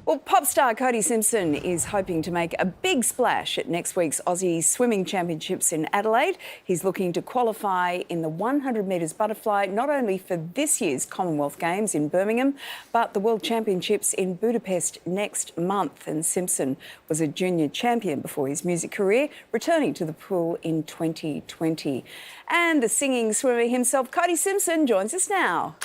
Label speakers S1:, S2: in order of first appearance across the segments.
S1: Well, Popstar Cody Simpson is hoping to make a big splash at next week's Aussie Swimming Championships in Adelaide. He's looking to qualify in the 100 metres butterfly, not only for this year's Commonwealth Games in Birmingham, but the World Championships in Budapest next month. And Simpson was a junior champion before his music career, returning to the pool in 2020. And the singing swimmer himself, Cody Simpson, joins us now.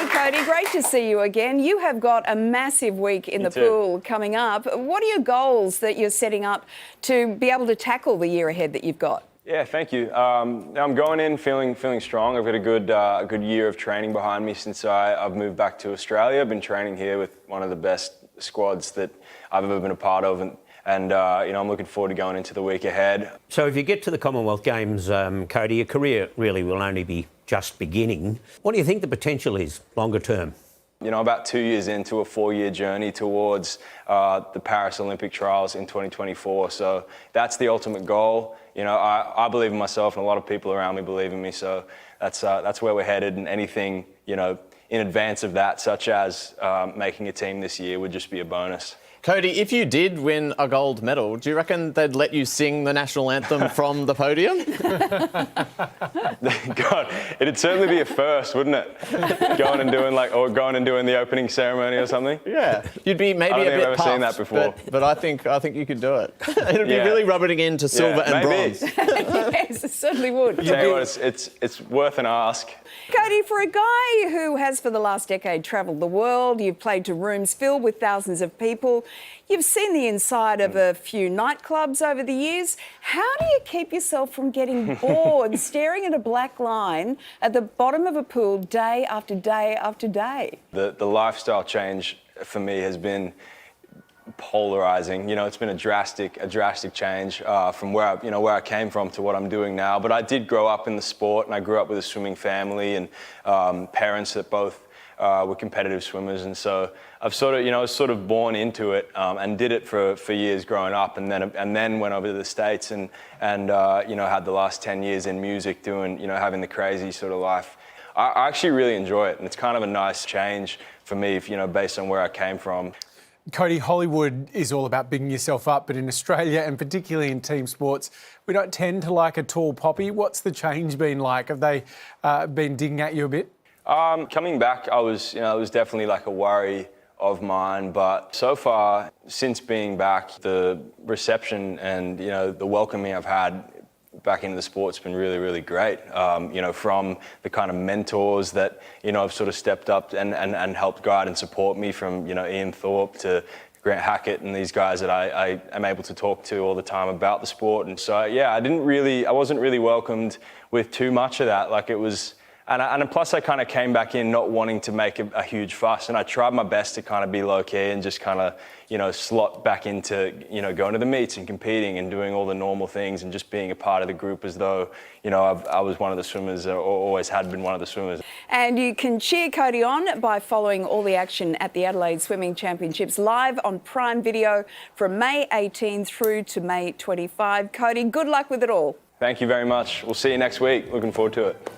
S1: Cody, great to see you again. You have got a massive week in the pool coming up. What are your goals that you're setting up to be able to tackle the year ahead that you've got?
S2: Yeah, thank you. I'm going in feeling strong. I've got a good year of training behind me since I've moved back to Australia. I've been training here with one of the best squads that I've ever been a part of, and I'm looking forward to going into the week ahead.
S3: So if you get to the Commonwealth Games, Cody, your career really will only be just beginning. What do you think the potential is longer term?
S2: About 2 years into a 4-year journey towards the Paris Olympic trials in 2024. So that's the ultimate goal. I believe in myself, and a lot of people around me believe in me. So that's where we're headed, and anything, in advance of that, such as making a team this year, would just be a bonus.
S4: Cody, if you did win a gold medal, do you reckon they'd let you sing the national anthem from the podium?
S2: God, it'd certainly be a first, wouldn't it? Going and doing the opening ceremony or something.
S4: Yeah, you'd be maybe a bit
S2: I've never seen that before.
S4: But I think you could do it. It'd be really rubbing into silver and bronze.
S1: Yes, it certainly would.
S2: I'll tell you what, it's worth an ask.
S1: Cody, for a guy who has for the last decade travelled the world, you've played to rooms filled with thousands of people, you've seen the inside of a few nightclubs over the years. How do you keep yourself from getting bored staring at a black line at the bottom of a pool day after day after day?
S2: The lifestyle change for me has been polarizing. It's been a drastic change from where I came from to what I'm doing now. But I did grow up in the sport, and I grew up with a swimming family and parents that both were competitive swimmers, and so I've sort of born into it and did it for years growing up, and then went over to the States and had the last 10 years in music doing having the crazy sort of life. I actually really enjoy it, and it's kind of a nice change for me, based on where I came from.
S5: Cody, Hollywood is all about bigging yourself up, but in Australia, and particularly in team sports, we don't tend to like a tall poppy. What's the change been like? Have they been digging at you a bit?
S2: Coming back, it was definitely like a worry of mine, but so far, since being back, the reception and the welcoming I've had back into the sport's been really, really great. From the kind of mentors that have sort of stepped up and helped guide and support me, from Ian Thorpe to Grant Hackett and these guys that I am able to talk to all the time about the sport. And so yeah, I wasn't really welcomed with too much of that. Like it was. And plus, I kind of came back in not wanting to make a huge fuss, and I tried my best to kind of be low key and just kind of, slot back into, going to the meets and competing and doing all the normal things and just being a part of the group as though, I was one of the swimmers, or always had been one of the swimmers.
S1: And you can cheer Cody on by following all the action at the Adelaide Swimming Championships live on Prime Video from May 18 through to May 25. Cody, good luck with it all.
S2: Thank you very much. We'll see you next week. Looking forward to it.